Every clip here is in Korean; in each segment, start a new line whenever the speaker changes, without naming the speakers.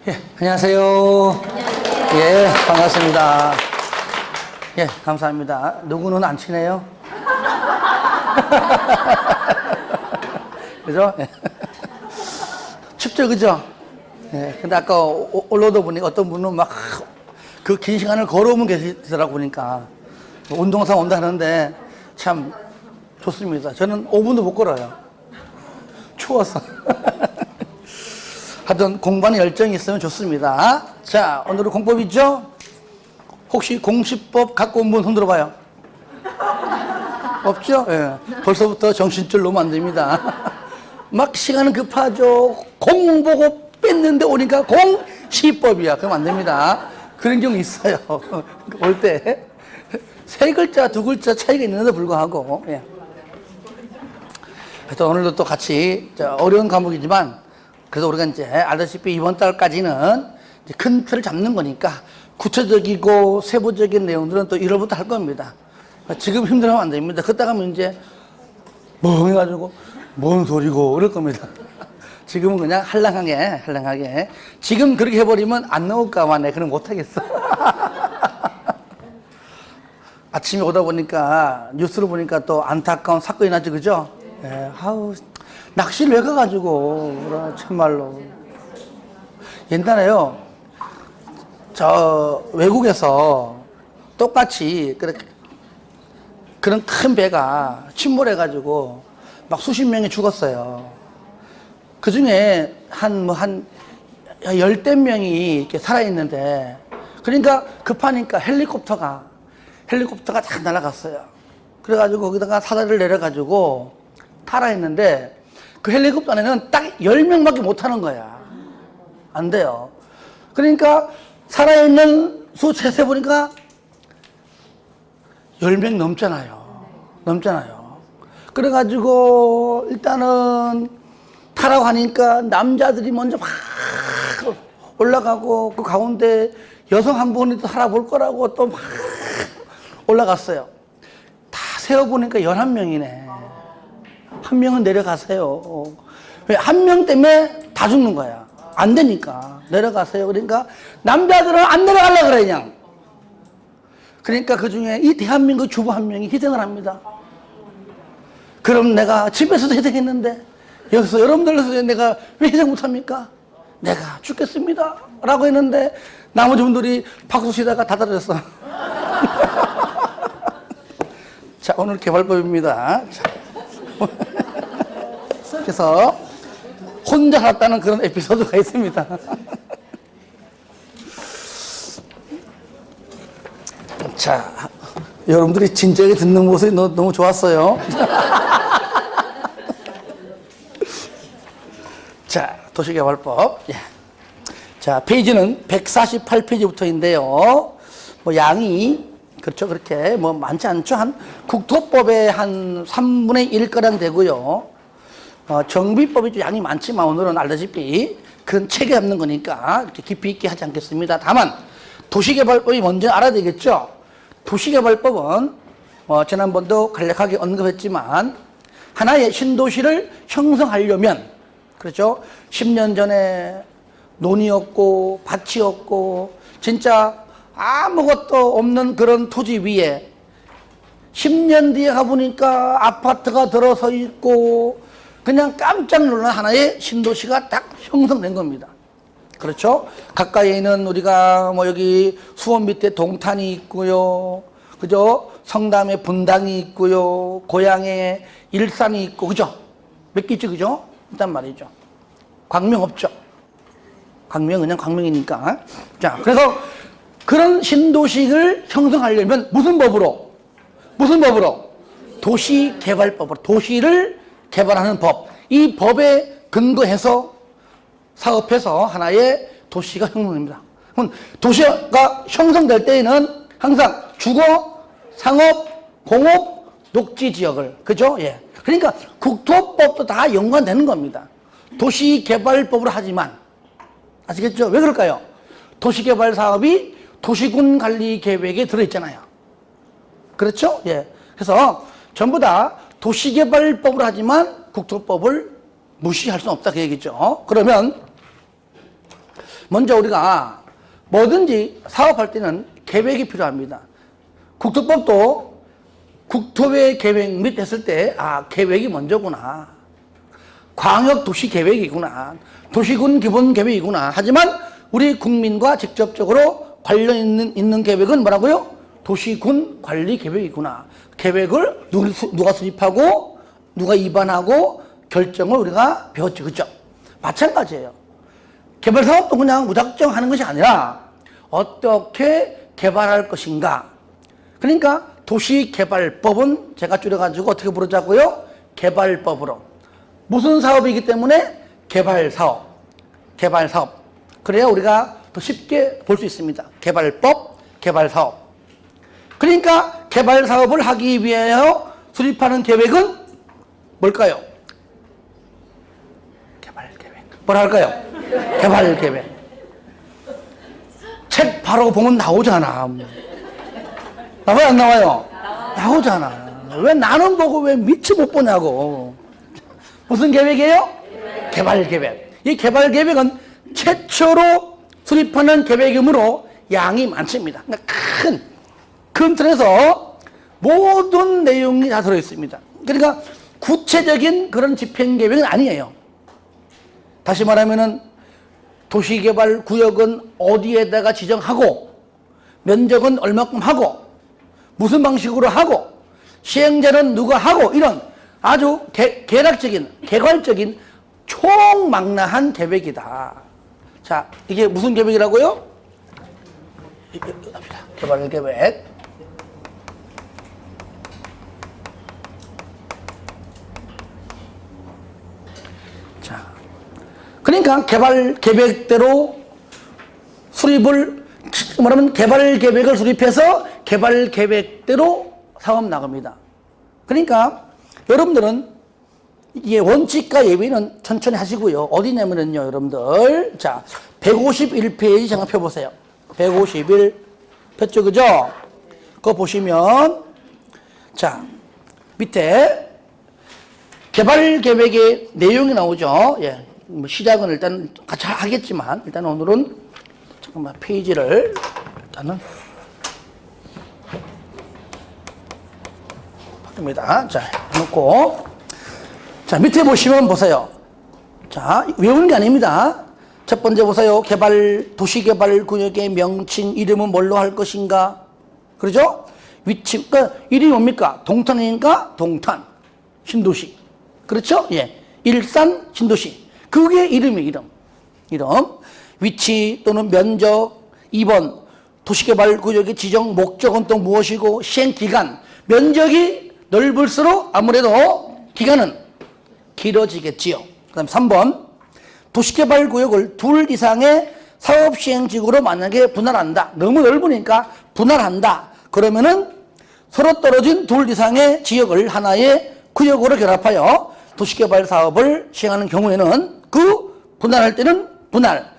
예, 안녕하세요. 예, 반갑습니다. 예, 감사합니다. 누구는 안 치네요? 그죠? 예. 춥죠, 그죠? 예, 근데 아까 올라오다 보니까 어떤 분은 막 그 긴 시간을 걸어오면 계시더라고 보니까. 운동상 온다 하는데 참 좋습니다. 저는 5분도 못 걸어요. 추워서. 하여튼 공부하는 열정이 있으면 좋습니다. 자, 오늘은 공법이죠? 혹시 공시법 갖고 온 분 손 들어봐요. 없죠? 예. 벌써부터 정신줄 놓으면 안 됩니다. 막 시간은 급하죠. 공 보고 뺐는데 오니까 공시법이야. 그럼 안 됩니다. 그런 경우 있어요. 올 때. 세 글자, 두 글자 차이가 있는데도 불구하고. 예. 하여튼 오늘도 또 같이 어려운 과목이지만 그래서 우리가 이제 알다시피 이번 달까지는 이제 큰 틀을 잡는 거니까 구체적이고 세부적인 내용들은 또 1월부터 할 겁니다. 지금 힘들어하면 안 됩니다. 그때 가면 이제 뭐 해가지고 뭔 소리고 그럴 겁니다. 지금은 그냥 할랑하게 지금 그렇게 해버리면 안 나올까봐 내가 그런 못하겠어. 아침에 오다 보니까 뉴스를 보니까 또 안타까운 사건이 나죠, 그죠? 예, 아우 낚시를 왜 가가지고 참말로 옛날에요 저 외국에서 똑같이 그런 큰 배가 침몰해가지고 막 수십 명이 죽었어요. 그 중에 한 열댓 명이 이렇게 살아있는데 그러니까 급하니까 헬리콥터가 다 날아갔어요. 그래가지고 거기다가 사다리를 내려가지고 타라 했는데 그 헬리콥터 안에는 딱 10명밖에 못 타는 거야. 안 돼요. 그러니까 살아있는 수 세보니까 10명 넘잖아요. 그래가지고 일단은 타라고 하니까 남자들이 먼저 막 올라가고 그 가운데 여성 한 분이 또 살아볼 거라고 또 막 올라갔어요. 다 세어보니까 11명이네. 한 명은 내려가세요. 왜? 한 명 때문에 다 죽는 거야. 안 되니까. 내려가세요. 그러니까 남자들은 안 내려가려고 그래, 그냥. 그러니까 그 중에 이 대한민국 주부 한 명이 희생을 합니다. 그럼 내가 집에서도 희생했는데, 여기서 여러분들에서 내가 왜 희생 못합니까? 내가 죽겠습니다. 라고 했는데, 나머지 분들이 박수 치다가 다 떨어졌어. 자, 오늘 개발법입니다. 그래서 혼자 살았다는 그런 에피소드가 있습니다. 자, 여러분들이 진지하게 듣는 모습이 너무 좋았어요. 자, 도시개발법. 예. 자, 페이지는 148페이지부터인데요. 뭐 양이 그렇죠. 그렇게 뭐 많지 않죠. 한 국토법의 한 3분의 1가량 되고요. 정비법이 좀 양이 많지만 오늘은 알다시피 그런 체계 잡는 거니까 이렇게 깊이 있게 하지 않겠습니다. 다만 도시개발법이 먼저 알아야 되겠죠. 도시개발법은 지난번도 간략하게 언급했지만 하나의 신도시를 형성하려면 그렇죠. 10년 전에 논이었고 밭이었고 진짜 아무것도 없는 그런 토지 위에 10년 뒤에 가보니까 아파트가 들어서 있고 그냥 깜짝 놀란 하나의 신도시가 딱 형성된 겁니다. 그렇죠? 가까이에는 우리가 뭐 여기 수원 밑에 동탄이 있고요. 그죠? 성담에 분당이 있고요. 고향에 일산이 있고, 그죠? 몇 개 있죠, 그죠? 일단 말이죠. 광명 없죠? 광명 그냥 광명이니까. 자, 그래서 그런 신도시를 형성하려면 무슨 법으로? 도시개발법으로. 도시를 개발하는 법. 이 법에 근거해서 사업해서 하나의 도시가 형성됩니다. 그럼 도시가 형성될 때에는 항상 주거, 상업, 공업, 녹지 지역을. 그죠? 예. 그러니까 국토법도 다 연관되는 겁니다. 도시개발법으로 하지만. 아시겠죠? 왜 그럴까요? 도시개발 사업이 도시군 관리 계획에 들어있잖아요. 그렇죠? 예. 그래서 전부 다 도시개발법으로 하지만 국토법을 무시할 수는 없다 그 얘기죠. 그러면 먼저 우리가 뭐든지 사업할 때는 계획이 필요합니다. 국토법도 국토의 계획 및 했을 때, 계획이 먼저구나. 광역도시계획이구나. 도시군 기본계획이구나. 하지만 우리 국민과 직접적으로 관련 있는 계획은 뭐라고요? 도시군 관리계획이구나. 계획을 누가 수립하고 누가 입안하고 결정을 우리가 배웠죠. 그죠? 마찬가지예요. 개발사업도 그냥 무작정 하는 것이 아니라 어떻게 개발할 것인가. 그러니까 도시개발법은 제가 줄여가지고 어떻게 부르자고요? 개발법으로. 무슨 사업이기 때문에? 개발사업. 개발사업. 그래야 우리가 더 쉽게 볼 수 있습니다. 개발법, 개발사업. 그러니까 개발사업을 하기 위하여 수립하는 계획은 뭘까요? 개발계획. 뭐라 할까요? 개발계획. 책 바로 보면 나오잖아. 나와요, 안 나와요? 나오잖아. 왜 나는 보고 왜 밑이 못 보냐고. 무슨 계획이에요? 개발계획. 이 개발계획은 최초로 수립하는 계획이므로 양이 많습니다. 그러니까 큰 틀에서 모든 내용이 다 들어있습니다. 그러니까 구체적인 그런 집행계획은 아니에요. 다시 말하면은 도시개발구역은 어디에다가 지정하고 면적은 얼마큼 하고 무슨 방식으로 하고 시행자는 누가 하고 이런 아주 개략적인 개괄적인 총망라한 계획이다. 자, 이게 무슨 계획이라고요? 개발계획. 자, 그러니까 개발계획대로 수립을 말하면 개발계획을 수립해서 개발계획대로 사업 나갑니다. 그러니까 여러분들은 이게 원칙과 예비는 천천히 하시고요. 어디냐면요, 여러분들. 자, 151페이지 잠깐 펴보세요. 151 폈죠, 그죠? 그거 보시면, 자, 밑에 개발계획의 내용이 나오죠. 예. 뭐 시작은 일단 같이 하겠지만, 일단 오늘은 잠깐만 페이지를 일단은 바꿉니다. 자, 해놓고. 자, 밑에 보시면 보세요. 자, 외우는 게 아닙니다. 첫 번째 보세요. 도시개발구역의 명칭, 이름은 뭘로 할 것인가? 그러죠? 위치, 그러니까 이름이 뭡니까? 동탄이니까 동탄, 신도시. 그렇죠? 예. 일산, 신도시. 그게 이름. 위치 또는 면적. 2번, 도시개발구역의 지정 목적은 또 무엇이고, 시행기간. 면적이 넓을수록 아무래도 기간은 길어지겠지요. 그 다음 3번, 도시개발구역을 둘 이상의 사업시행지구로 만약에 분할한다. 너무 넓으니까 분할한다. 그러면은 서로 떨어진 둘 이상의 지역을 하나의 구역으로 결합하여 도시개발 사업을 시행하는 경우에는 그 분할할 때는 분할,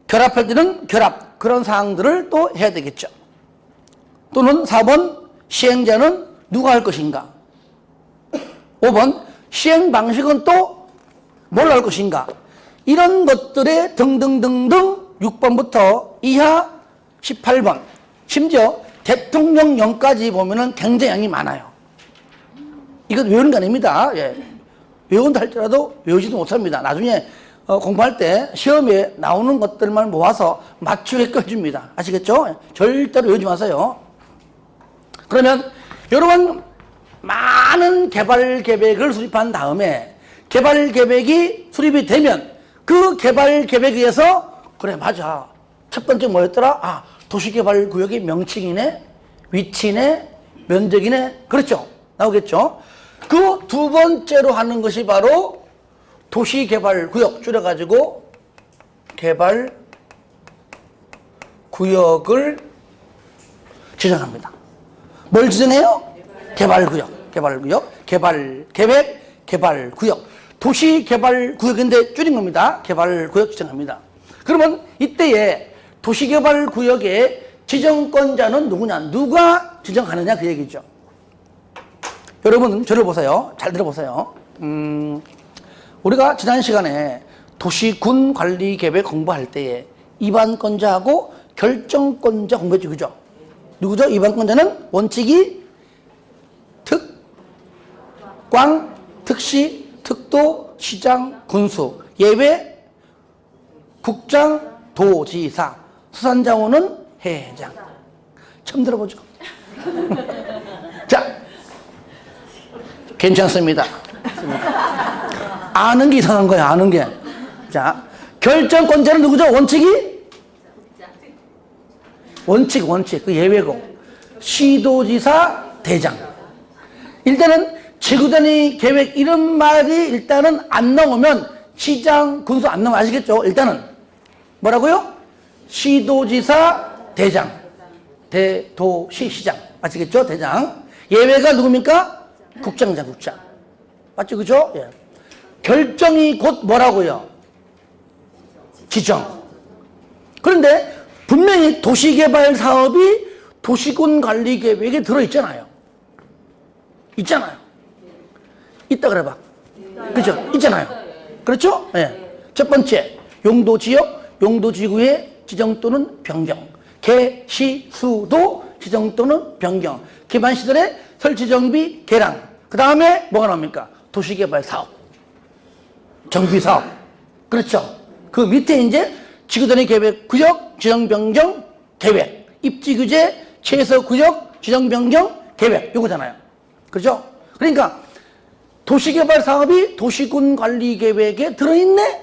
결합할 때는 결합. 그런 사항들을 또 해야 되겠죠. 또는 4번, 시행자는 누가 할 것인가? 5번, 시행 방식은 또 뭘 할 것인가? 이런 것들의 등등등등 6번부터 이하 18번, 심지어 대통령령까지 보면은 굉장히 많아요. 이것 외우는 게 아닙니다. 예. 외운다 할지라도 외우지도 못합니다. 나중에 공부할 때 시험에 나오는 것들만 모아서 맞추게끔 해줍니다. 아시겠죠? 절대로 외우지 마세요. 그러면 여러분 많은 개발 계획을 수립한 다음에 개발 계획이 수립이 되면 그 개발 계획에 의해서 그래 맞아. 첫 번째 뭐였더라? 도시개발구역의 명칭이네, 위치네, 면적이네. 그렇죠? 나오겠죠? 그 두 번째로 하는 것이 바로 도시개발구역 줄여가지고 개발구역을 지정합니다. 뭘 지정해요? 개발구역, 개발계획, 개발구역. 도시개발구역인데 줄인 겁니다. 개발구역 지정합니다. 그러면 이때에 도시개발구역의 지정권자는 누구냐? 누가 지정하느냐 그 얘기죠. 여러분 저를 보세요. 잘 들어보세요. 우리가 지난 시간에 도시군 관리계획 공부할 때에 입안권자하고 결정권자 공개했죠. 그죠? 누구죠? 입안권자는 원칙이 특, 특시, 특도, 시장, 군수, 예외, 국장, 도지사, 수산자원은 회장. 처음 들어보죠? 자, 괜찮습니다. 아는 게 이상한 거야, 아는 게. 자, 결정권자는 누구죠? 원칙, 그 예외고. 시도지사, 대장. 일단은 지구단위 계획 이런 말이 일단은 안 나오면 시장, 군수 안 나오면 아시겠죠? 일단은 뭐라고요? 시도지사, 대장. 대도시, 시장. 아시겠죠? 대장. 예외가 누굽니까? 국장자, 국장. 맞죠? 그죠? 예. 결정이 곧 뭐라고요? 지정. 그런데 분명히 도시개발 사업이 도시군 관리 계획에 들어있잖아요. 있잖아요. 있다 그래봐. 그죠? 있잖아요. 그렇죠? 예. 첫 번째, 용도지역, 용도지구의 지정 또는 변경. 개, 시, 수도 지정 또는 변경. 기반시설의 설치정비, 개량. 그 다음에 뭐가 나옵니까? 도시개발 사업. 정비사업. 그렇죠? 그 밑에 이제 지구단위 계획, 구역, 지정 변경, 계획. 입지 규제, 최소 구역, 지정 변경, 계획. 요거잖아요. 그렇죠? 그러니까 도시개발 사업이 도시군 관리 계획에 들어있네?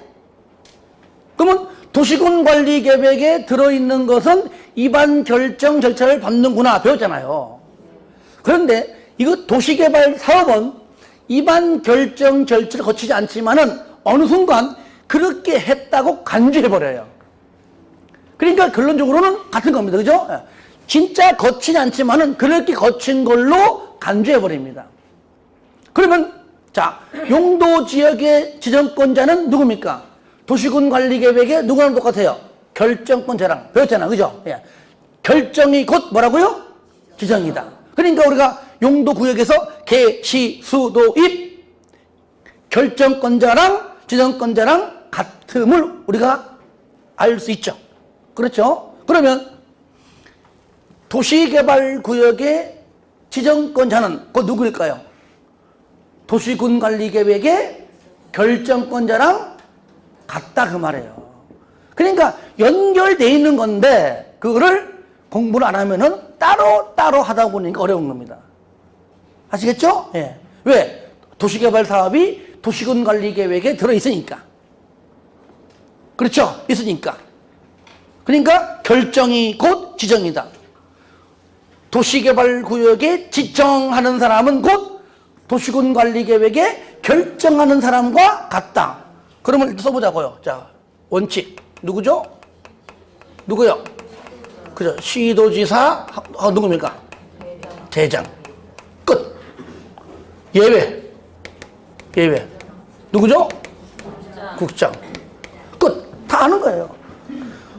그러면 도시군 관리 계획에 들어있는 것은 입안 결정 절차를 밟는구나 배웠잖아요. 그런데 이거 도시개발 사업은 입안 결정 절차를 거치지 않지만은 어느 순간 그렇게 했다고 간주해버려요. 그러니까 결론적으로는 같은 겁니다. 그죠? 진짜 거치지 않지만은 그렇게 거친 걸로 간주해버립니다. 그러면 자, 용도지역의 지정권자는 누굽니까? 도시군 관리계획에 누구랑 똑같아요? 결정권자랑 배웠잖아. 그죠? 예. 결정이 곧 뭐라고요? 지정이다. 그러니까 우리가 용도구역에서 개, 시, 수, 도, 입 결정권자랑 지정권자랑 같음을 우리가 알 수 있죠. 그렇죠? 그러면 도시개발구역의 지정권자는 곧 누구일까요? 도시군 관리계획의 결정권자랑 같다 그 말이에요. 그러니까 연결돼 있는 건데 그거를 공부를 안 하면은 따로 하다 보니까 어려운 겁니다. 아시겠죠? 예. 왜? 도시개발 사업이 도시군 관리계획에 들어있으니까. 그렇죠? 있으니까. 그러니까 결정이 곧 지정이다. 도시개발구역에 지정하는 사람은 곧 도시군 관리계획에 결정하는 사람과 같다. 그러면 일단 써보자고요. 자, 원칙. 누구죠? 누구요? 그죠? 시도지사, 누굽니까? 대장. 끝. 예외. 누구죠? 국장. 끝. 다 아는 거예요.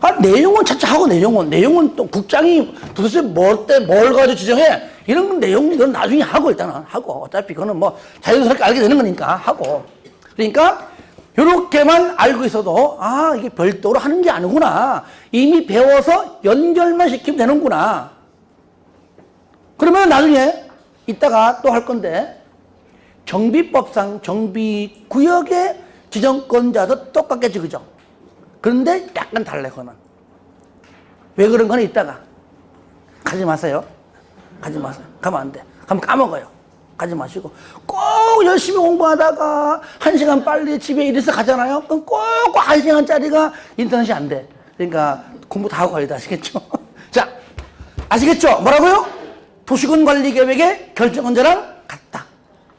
아, 내용은 차차 하고 내용은 또 국장이 도대체 뭘 가지고 지정해? 이런 건 내용, 이건 나중에 하고 일단은 하고. 어차피 그거는 뭐 자연스럽게 알게 되는 거니까 하고. 그러니까 요렇게만 알고 있어도 아, 이게 별도로 하는 게 아니구나. 이미 배워서 연결만 시키면 되는구나. 그러면 나중에 이따가 또 할 건데 정비법상 정비구역의 지정권자도 똑같겠지, 그죠? 그런데 약간 달래, 그거는. 왜 그런 거는 이따가. 가지 마세요. 가면 안 돼. 가면 까먹어요. 가지 마시고. 꼭 열심히 공부하다가 1시간 빨리 집에 이래서 가잖아요? 그럼 꼭 1시간짜리가 인터넷이 안 돼. 그러니까 공부 다 하고 가야 돼. 아시겠죠? 자, 아시겠죠? 뭐라고요? 도시군 관리 계획의 결정권자랑 같다.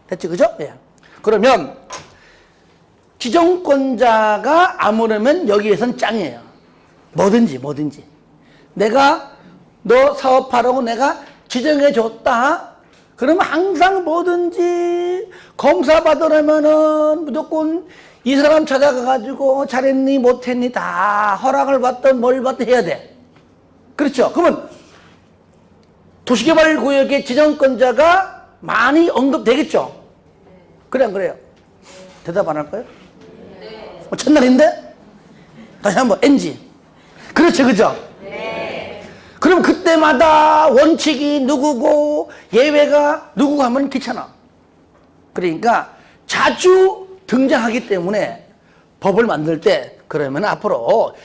됐지, 그죠? 예. 그러면 지정권자가 아무르면 여기에선 짱이에요. 뭐든지. 내가 너 사업하라고 내가 지정해줬다. 그러면 항상 뭐든지 검사 받으려면은 무조건 이 사람 찾아가가지고 잘했니 못했니 다 허락을 받든 뭘 받든 해야 돼. 그렇죠? 그러면 도시개발구역의 지정권자가 많이 언급되겠죠? 그래 안 그래요? 대답 안 할까요? 첫날인데? 다시 한번 NG. 그렇죠, 그죠? 네. 그럼 그때마다 원칙이 누구고 예외가 누구고 하면 귀찮아. 그러니까 자주 등장하기 때문에 법을 만들 때 그러면 앞으로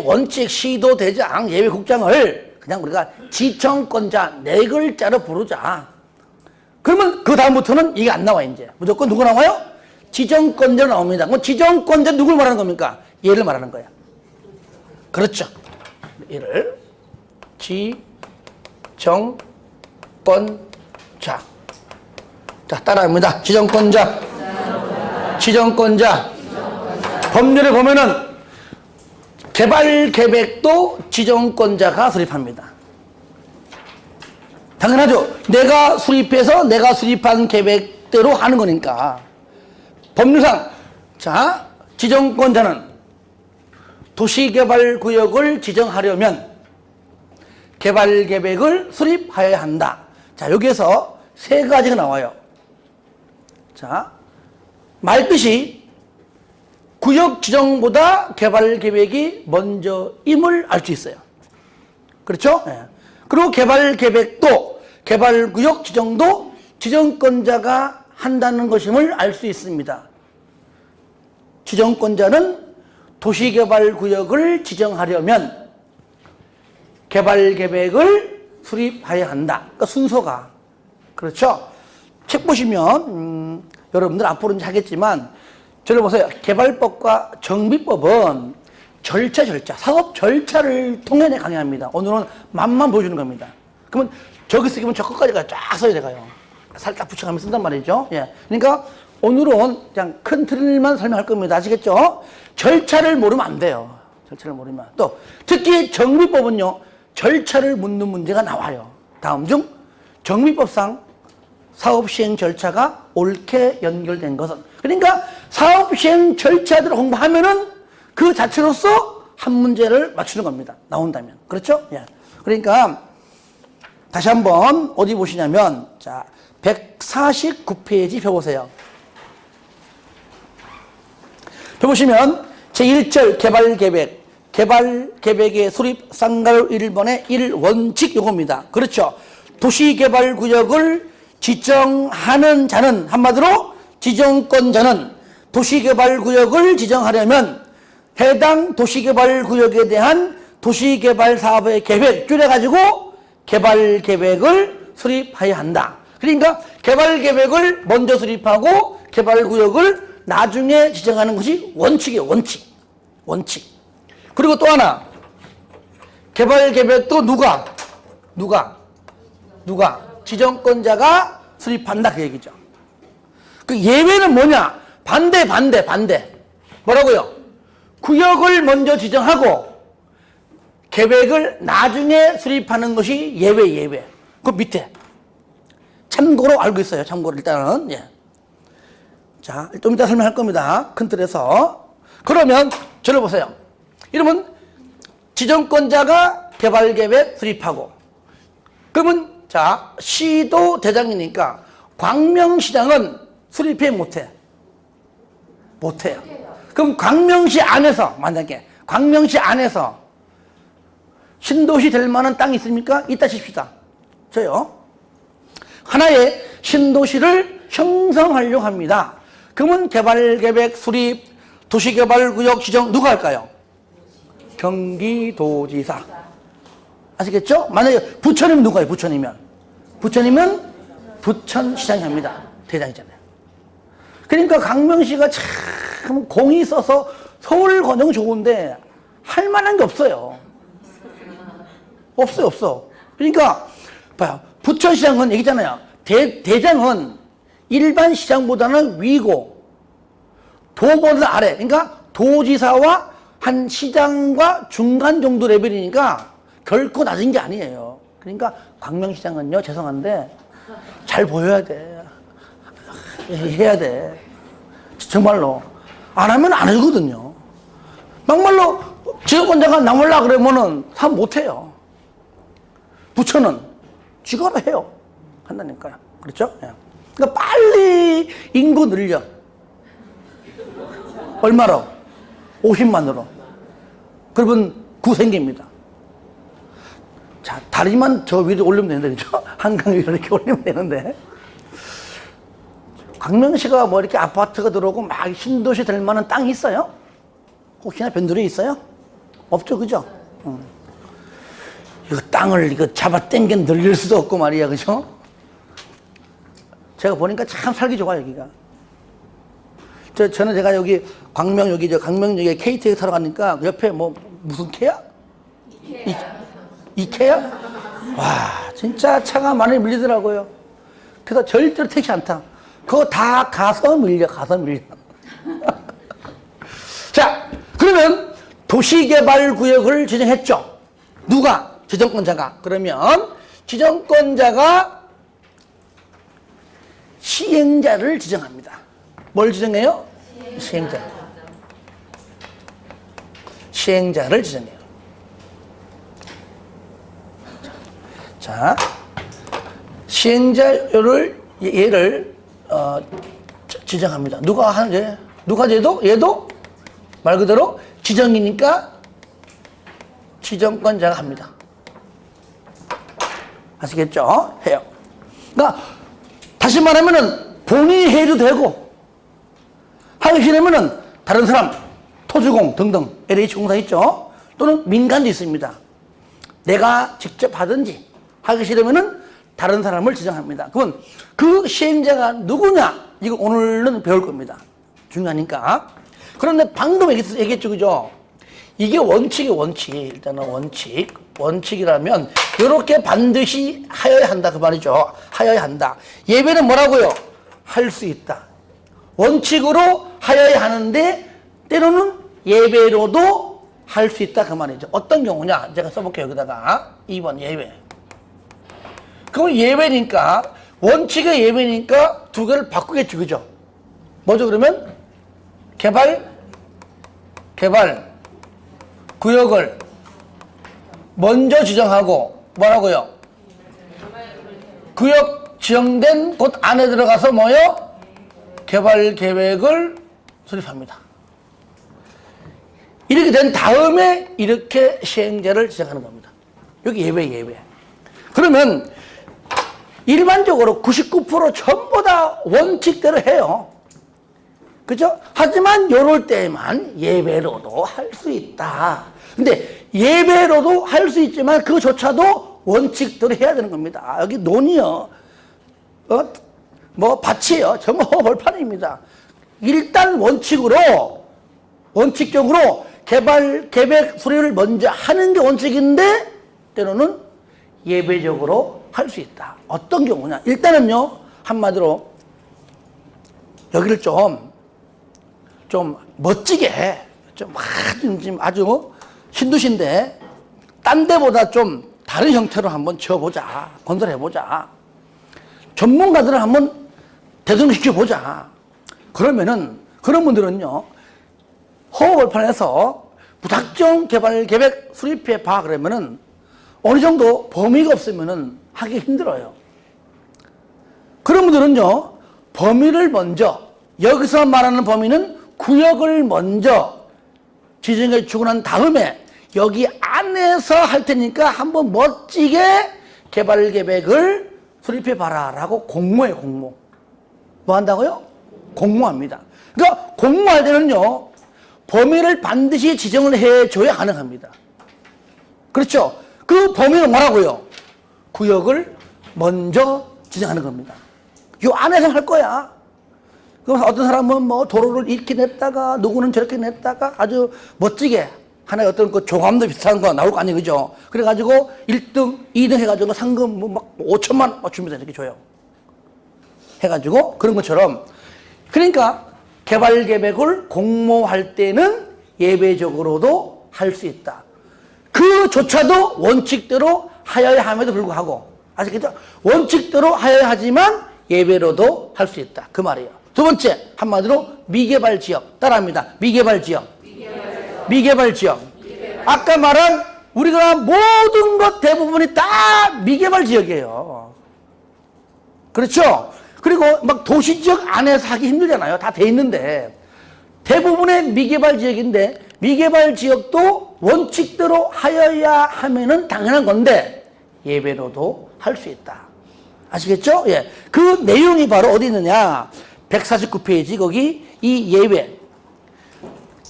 원칙, 시도, 대장, 예외, 국장을 그냥 우리가 지정권자 4글자로 부르자. 그러면 그 다음부터는 이게 안 나와. 이제 무조건 누구 나와요? 지정권자 나옵니다. 그럼 지정권자 누굴 말하는 겁니까? 얘를 말하는 거야. 그렇죠. 얘를 지정권자. 자, 따라합니다. 지정권자. 지정권자. 법률에 보면은 개발 계획도 지정권자가 수립합니다. 당연하죠. 내가 수립해서 내가 수립한 계획대로 하는 거니까. 법률상 자, 지정권자는 도시개발구역을 지정하려면 개발계획을 수립하여야 한다. 자, 여기에서 3가지가 나와요. 자, 말뜻이 구역 지정보다 개발 계획이 먼저임을 알 수 있어요. 그렇죠? 네. 그리고 개발 계획도 개발 구역 지정도 지정권자가 한다는 것임을 알 수 있습니다. 지정권자는 도시개발 구역을 지정하려면 개발 계획을 수립해야 한다. 그러니까 순서가 그렇죠? 책 보시면 여러분들 앞으로는 하겠지만 저를 보세요. 개발법과 정비법은 절차, 사업 절차를 통해 강의합니다. 오늘은 맛만 보여주는 겁니다. 그러면 저기 쓰기면 저 끝까지가 쫙 써야 돼가요. 살짝 붙여가면서 쓴단 말이죠. 예. 그러니까 오늘은 그냥 큰 틀만 설명할 겁니다. 아시겠죠? 절차를 모르면 안 돼요. 절차를 모르면. 또 특히 정비법은요. 절차를 묻는 문제가 나와요. 다음 중 정비법상 사업 시행 절차가 옳게 연결된 것은. 그러니까 사업 시행 절차들을 공부하면은 그 자체로서 한 문제를 맞추는 겁니다. 나온다면. 그렇죠? 예. 그러니까 다시 한번 어디 보시냐면 자, 149페이지 펴보세요. 펴보시면 제1절 개발계획. 개발계획의 수립 쌍가루 1번의 1원칙 요겁니다. 그렇죠? 도시개발구역을 지정하는 자는 한마디로 지정권자는 도시개발구역을 지정하려면 해당 도시개발구역에 대한 도시개발사업의 계획 줄여가지고 개발계획을 수립해야 한다. 그러니까 개발계획을 먼저 수립하고 개발구역을 나중에 지정하는 것이 원칙이에요. 원칙. 그리고 또 하나 개발계획도 누가 지정권자가 수립한다 그 얘기죠. 그 예외는 뭐냐? 반대. 뭐라고요? 구역을 먼저 지정하고 계획을 나중에 수립하는 것이 예외. 그 밑에 참고로 알고 있어요. 참고로 일단은. 예. 자, 좀 이따 설명할 겁니다. 큰 틀에서. 그러면 저를 보세요. 이러면 지정권자가 개발계획 수립하고 그러면 자, 시도 대장이니까 광명시장은 수립해 못해요. 그럼 광명시 안에서 만약에 광명시 안에서 신도시 될 만한 땅이 있습니까? 있다 칩시다. 저요. 하나의 신도시를 형성하려고 합니다. 그러면 개발계획 수립, 도시개발구역 지정 누가 할까요? 경기도지사. 아시겠죠? 만약에 부천이면 누가요? 부천이면 부천시장이 합니다. 대장이잖아요. 그러니까 강명시가 참 공이 있어서 서울 권역 좋은데 할 만한 게 없어요. 없어. 그러니까 봐요. 부천시장은 얘기잖아요. 대장은 일반 시장보다는 위고 도보다는 아래. 그러니까 도지사와 한 시장과 중간 정도 레벨이니까 결코 낮은 게 아니에요. 그러니까 광명시장은요, 죄송한데 잘 보여야 돼. 해야 돼. 정말로. 안 하면 안 해주거든요. 막말로 지역권자가 나몰라 그러면은 다 못해요. 부처는 지가 해요. 한다니까요. 그렇죠? 그러니까 빨리 인구 늘려. 얼마로? 50만으로. 그러면 생깁니다. 자, 다리만 저 위로 올리면 되는데, 그죠? 한강 위로 이렇게 올리면 되는데. 광명시가 뭐 이렇게 아파트가 들어오고 막 신도시 될 만한 땅이 있어요? 혹시나 변두리에 있어요? 없죠, 그죠? 이거 땅을 이거 잡아 당겨 늘릴 수도 없고 말이야, 그죠? 제가 보니까 참 살기 좋아요, 여기가. 저는 제가 여기 광명, 여기 강명역에 KTX 타러 가니까 옆에 뭐, 무슨 캐야? 이케야? 와, 진짜 차가 많이 밀리더라고요. 그래서 절대로 택시 안 타. 그거 다 가서 밀려. 자, 그러면 도시개발구역을 지정했죠. 누가? 지정권자가. 그러면 지정권자가 시행자를 지정합니다. 뭘 지정해요? 시행자를 지정해요. 자, 시행자를 얘를 지정합니다. 누가 하는 누가 얘도 말 그대로 지정이니까 지정권자가 합니다. 아시겠죠? 해요. 그러니까 다시 말하면은 본인이 해도 되고 하기 싫으면은 다른 사람, 토주공 등등 LH공사 있죠? 또는 민간도 있습니다. 내가 직접 하든지 하기 싫으면은 다른 사람을 지정합니다. 그러면 그 시행자가 누구냐? 이거 오늘은 배울 겁니다. 중요하니까. 그런데 방금 얘기했죠, 그죠? 이게 원칙이 원칙. 일단은 원칙이라면 이렇게 반드시 하여야 한다 그 말이죠. 하여야 한다. 예배는 뭐라고요? 할 수 있다. 원칙으로 하여야 하는데 때로는 예배로도 할 수 있다 그 말이죠. 어떤 경우냐? 제가 써볼게요. 여기다가 2번 예배. 그럼 예배니까 원칙의 예배니까 두 개를 바꾸겠죠, 그죠? 뭐죠 그러면? 개발 구역을 먼저 지정하고 뭐라고요? 구역 지정된 곳 안에 들어가서 뭐요? 개발 계획을 수립합니다. 이렇게 된 다음에 이렇게 시행자를 지정하는 겁니다. 여기 예배. 그러면 일반적으로 99% 전부 다 원칙대로 해요. 그죠? 하지만 요럴 때만 예배로도 할 수 있다. 근데 예배로도 할 수 있지만 그조차도 원칙대로 해야 되는 겁니다. 여기 논이요. 뭐 밭이요. 전부 벌판입니다. 일단 원칙적으로 개발 계획 수립을 먼저 하는 게 원칙인데 때로는 예배적으로 할 수 있다. 어떤 경우냐? 일단은요, 한마디로 여기를 좀 멋지게, 좀 아주 신도시인데, 딴 데보다 좀 다른 형태로 한번 지어보자. 건설해보자. 전문가들을 한번 대동시켜보자. 그러면은, 그런 분들은요, 허허벌판에서 무작정 개발 계획 수립해봐. 그러면은, 어느 정도 범위가 없으면은 하기 힘들어요. 그런 분들은요, 범위를 먼저, 여기서 말하는 범위는 구역을 먼저 지정해 주고 난 다음에 여기 안에서 할 테니까 한번 멋지게 개발 계획을 수립해 봐라 라고 공모해요, 공모. 뭐 한다고요? 공모합니다. 그러니까 공모할 때는요, 범위를 반드시 지정을 해줘야 가능합니다. 그렇죠? 그 범위는 뭐라고요? 구역을 먼저 지정하는 겁니다. 요 안에서 할 거야. 그럼 어떤 사람은 뭐 도로를 이렇게 냈다가 누구는 저렇게 냈다가 아주 멋지게 하나의 어떤 그 조감도 비슷한 거 나올 거 아니에요, 그죠? 그래가지고 1등, 2등 해가지고 상금 뭐 막 5천만 원 주면서 이렇게 줘요. 해가지고 그런 것처럼. 그러니까 개발 계획을 공모할 때는 예배적으로도 할 수 있다. 그조차도 원칙대로 하여야 함에도 불구하고, 아시겠죠? 원칙대로 하여야 하지만 예배로도 할 수 있다. 그 말이에요. 두 번째, 한마디로 미개발 지역. 따라합니다. 미개발 지역. 아까 말한 우리가 모든 것 대부분이 다 미개발 지역이에요. 그렇죠? 그리고 막 도시 지역 안에서 하기 힘들잖아요. 다 돼 있는데. 대부분의 미개발 지역인데 미개발 지역도 원칙대로 하여야 하면은 당연한 건데 예외로도 할 수 있다. 아시겠죠? 예. 그 내용이 바로 어디 있느냐? 149페이지 거기 이 예외.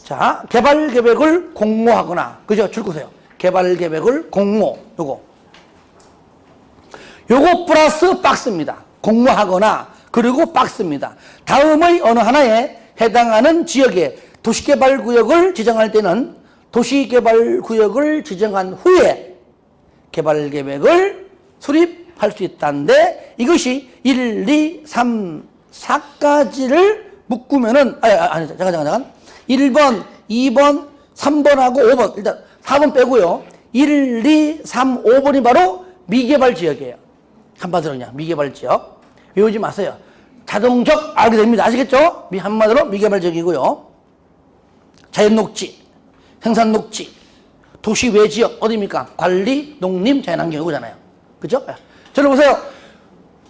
자, 개발 계획을 공모하거나, 그죠? 줄 거세요. 개발 계획을 공모, 요거 플러스 박스입니다. 공모하거나, 그리고 박스입니다. 다음의 어느 하나에 해당하는 지역에 도시개발구역을 지정할 때는 도시개발구역을 지정한 후에 개발계획을 수립할 수 있다는데 이것이 1, 2, 3, 4까지를 묶으면은, 아니, 잠깐. 1번, 2번, 3번하고 5번. 일단 4번 빼고요. 1, 2, 3, 5번이 바로 미개발 지역이에요. 한마디로 그냥 미개발 지역. 외우지 마세요. 자동적 알게 됩니다. 아시겠죠? 한마디로 미개발 지역이고요. 자연녹지, 생산녹지, 도시 외 지역 어디입니까? 관리, 농림, 자연환경 이거잖아요. 그죠? 저를 보세요.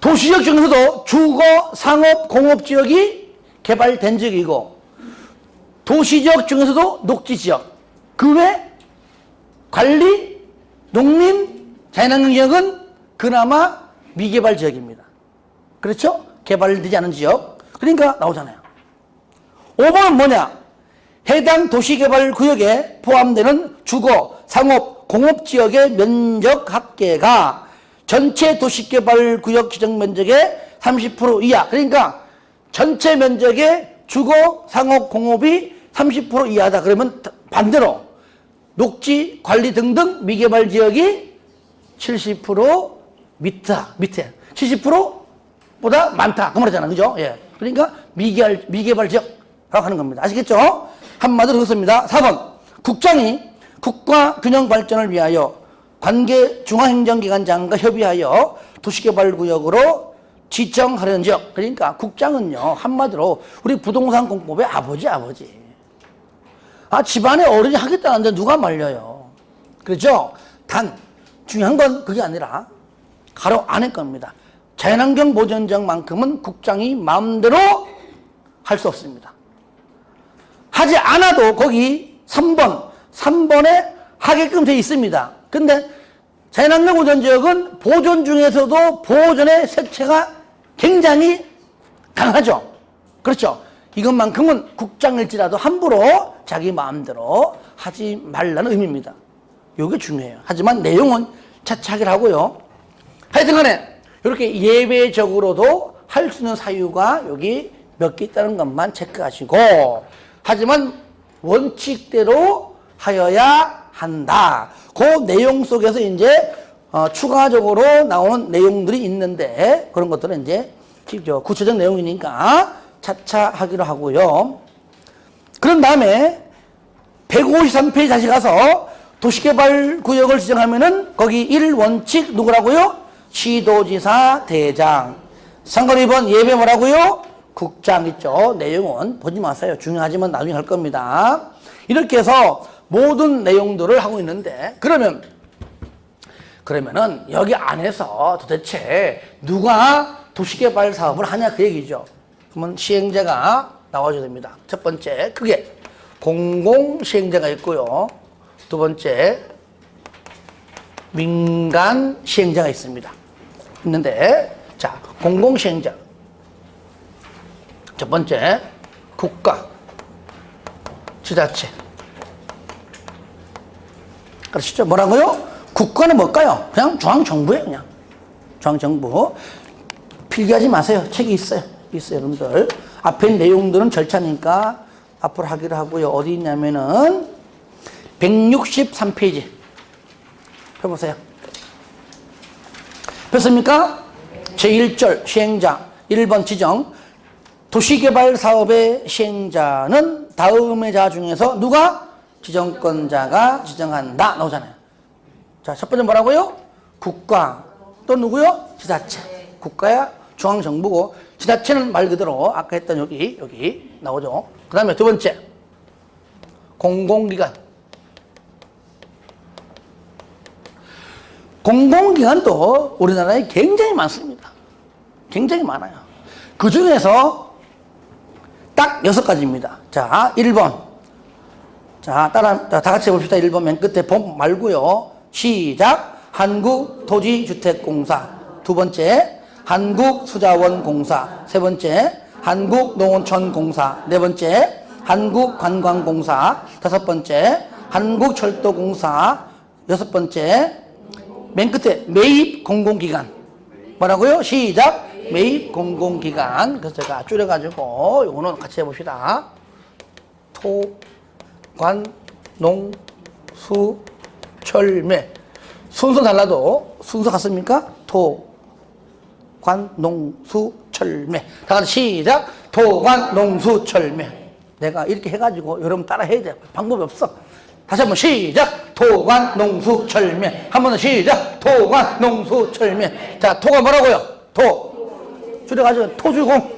도시지역 중에서도 주거, 상업, 공업지역이 개발된 지역이고 도시지역 중에서도 녹지지역, 그 외 관리, 농림, 자연환경 지역은 그나마 미개발 지역입니다. 그렇죠? 개발되지 않은 지역. 그러니까 나오잖아요. 5번은 뭐냐? 해당 도시개발구역에 포함되는 주거, 상업, 공업지역의 면적 합계가 전체 도시개발구역 지정 면적의 30% 이하. 그러니까 전체 면적의 주거, 상업, 공업이 30% 이하다. 그러면 반대로 녹지, 관리 등등 미개발 지역이 70% 밑에 70%보다 많다. 그 말이잖아. 그죠? 예. 그러니까 미개발 지역라고 하는 겁니다. 아시겠죠? 한마디로 그렇습니다. 4번. 국장이 국가 균형 발전을 위하여 관계 중앙행정기관장과 협의하여 도시개발구역으로 지정하려는 지역. 그러니까 국장은요, 한마디로 우리 부동산 공법의 아버지. 집안에 어른이 하겠다는데 누가 말려요. 그렇죠? 단 중요한 건 그게 아니라 가로 안에 겁니다. 자연환경 보전정만큼은 국장이 마음대로 할 수 없습니다. 하지 않아도 거기 3번에 하게끔 되어 있습니다. 근데 자연환경 보전지역은 보존 중에서도 보존의 색채가 굉장히 강하죠. 그렇죠. 이것만큼은 국장일지라도 함부로 자기 마음대로 하지 말라는 의미입니다. 이게 중요해요. 하지만 내용은 차차하기를 하고요. 하여튼간에 이렇게 예외적으로도 할 수 있는 사유가 여기 몇 개 있다는 것만 체크하시고, 하지만 원칙대로 하여야 한다. 그 내용 속에서 이제 추가적으로 나오는 내용들이 있는데 그런 것들은 이제 구체적 내용이니까 차차 하기로 하고요. 그런 다음에 153페이지 다시 가서 도시개발구역을 지정하면은 거기 1원칙 누구라고요? 시도지사 대장. 상권 2번 예배 뭐라고요? 국장 있죠. 내용은 보지 마세요. 중요하지만 나중에 할 겁니다. 이렇게 해서 모든 내용들을 하고 있는데 그러면은 여기 안에서 도대체 누가 도시개발 사업을 하냐 그 얘기죠. 그러면 시행자가 나와줘야 됩니다. 첫 번째 크게 공공시행자가 있고요. 두 번째 민간 시행자가 있는데 자, 공공시행자 첫 번째 국가, 지자체. 그렇죠? 뭐라고요? 국가는 뭘까요? 그냥 중앙정부예요. 그냥 중앙정부. 필기하지 마세요. 책이 있어요. 여러분들. 앞에 내용들은 절차니까 앞으로 하기로 하고요. 어디 있냐면은 163페이지 펴보세요. 폈습니까? 제1절 시행자 1번 지정. 도시개발 사업의 시행자는 다음의 자 중에서 누가? 지정권자가 지정한다. 나오잖아요. 자, 첫 번째 뭐라고요? 국가. 또 누구요? 지자체. 국가야 중앙정부고, 지자체는 말 그대로 아까 했던 여기 나오죠. 그 다음에 두 번째 공공기관. 공공기관도 우리나라에 굉장히 많습니다. 굉장히 많아요. 그 중에서 딱 6가지입니다. 자, 1번 자, 다 같이 해봅시다. 1번 맨 끝에 봄 말고요. 시작. 한국토지주택공사. 두 번째, 한국수자원공사. 세 번째, 한국농어촌공사. 네 번째, 한국관광공사. 다섯 번째, 한국철도공사. 여섯 번째, 맨 끝에 매입공공기관. 뭐라고요? 시작. 매입공공기관. 그래서 제가 줄여가지고 요거는 같이 해봅시다. 토, 관, 농, 수, 철, 매. 순서 달라도 순서 같습니까? 토, 관, 농, 수, 철, 매. 다 같이 시작. 토, 관, 농, 수, 철, 매. 내가 이렇게 해가지고 여러분 따라 해야 돼. 방법이 없어. 다시 한번 시작. 토, 관, 농, 수, 철, 매. 한 번 더 시작. 토, 관, 농, 수, 철, 매. 자, 토가 뭐라고요? 토. 줄여가지고 토주공.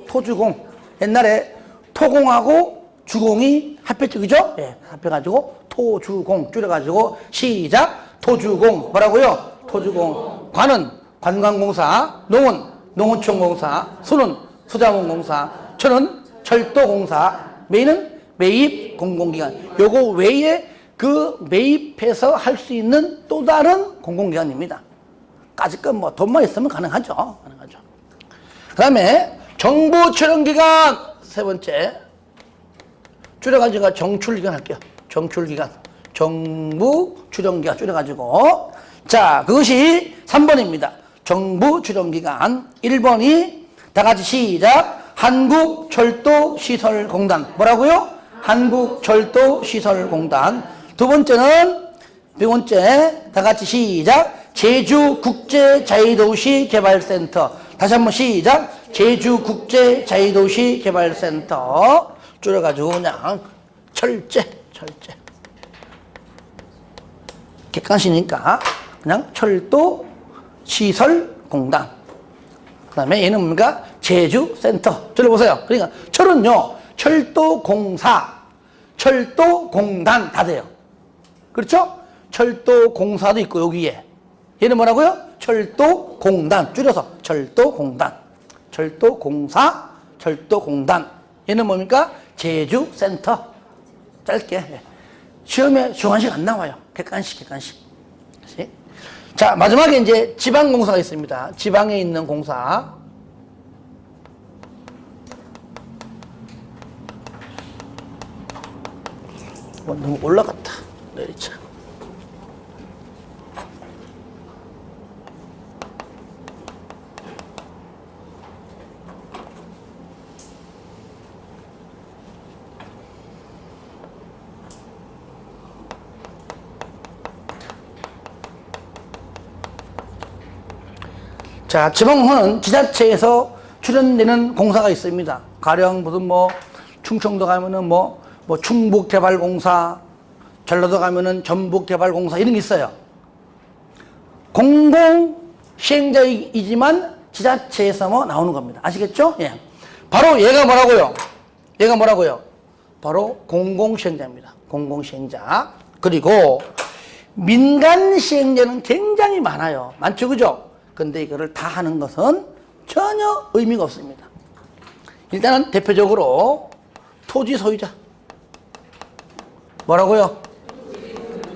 토주공. 옛날에 토공하고 주공이 합했죠, 그죠? 예, 합해가지고 토주공 줄여가지고 시작. 토주공 뭐라고요? 토주공. 관은 관광공사, 농은 농어촌공사, 수는 수자원공사, 철은 철도공사, 매는 매입공공기관. 요거 외에 그 매입해서 할 수 있는 또 다른 공공기관입니다. 까짓건 뭐 돈만 있으면 가능하죠. 가능하죠. 그 다음에 정부출연기관 세 번째. 줄여가지고 정출기관 할게요. 정출기관. 정부출연기관 줄여가지고. 자, 그것이 3번입니다. 정부출연기관. 1번이 다 같이 시작. 한국철도시설공단. 뭐라고요? 한국철도시설공단. 두 번째는, 두 번째, 다 같이 시작. 제주국제자유도시개발센터. 다시 한번 시작. 제주국제자유도시개발센터. 줄여가지고 그냥 철제. 객관식이니까 그냥 철도시설공단. 그 다음에 얘는 뭡니까? 제주센터. 줄여보세요. 그러니까 철은요, 철도공사, 철도공단 다 돼요. 그렇죠? 철도공사도 있고 여기에. 얘는 뭐라고요? 철도공단. 줄여서 철도공단. 철도공사, 철도공단. 얘는 뭡니까? 제주센터. 짧게. 시험에 주관식 안 나와요. 객관식. 자, 마지막에 이제 지방공사가 있습니다. 지방에 있는 공사. 너무 올라갔다. 내리자. 자, 지방공사는 지자체에서 출연되는 공사가 있습니다. 가령 무슨 뭐 충청도 가면은 뭐 충북개발공사, 전라도 가면은 전북개발공사 이런 게 있어요. 공공 시행자이지만 지자체에서 뭐 나오는 겁니다. 아시겠죠? 예. 바로 얘가 뭐라고요? 얘가 뭐라고요? 바로 공공시행자입니다. 공공시행자. 그리고 민간 시행자는 굉장히 많아요. 많죠, 그죠? 근데 이거를 다 하는 것은 전혀 의미가 없습니다. 일단은 대표적으로 토지 소유자. 뭐라고요?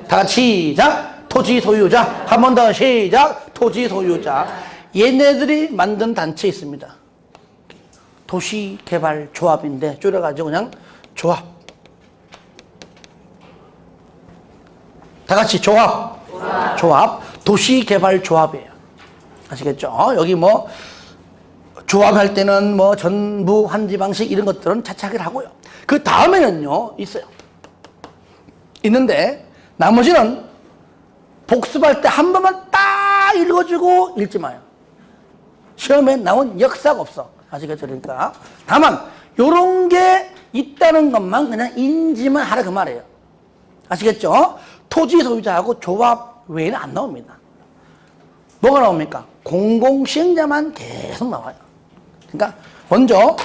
다 같이 시작. 토지 소유자. 한 번 더 시작. 토지 소유자. 얘네들이 만든 단체 있습니다. 도시개발조합인데 줄여가지고 그냥 조합. 다 같이 조합. 조합. 도시개발조합이에요. 아시겠죠? 여기 뭐 조합할 때는 뭐 전부 한지방식 이런 것들은 차차하게 하고요. 그 다음에는요 있어요. 있는데 나머지는 복습할 때 한 번만 딱 읽어주고 읽지 마요. 시험에 나온 역사가 없어. 아시겠죠? 그러니까 다만 요런 게 있다는 것만 그냥 인지만 하라 그 말이에요. 아시겠죠? 토지 소유자하고 조합 외에는 안 나옵니다. 뭐가 나옵니까? 공공시행자만 계속 나와요. 그러니까 먼저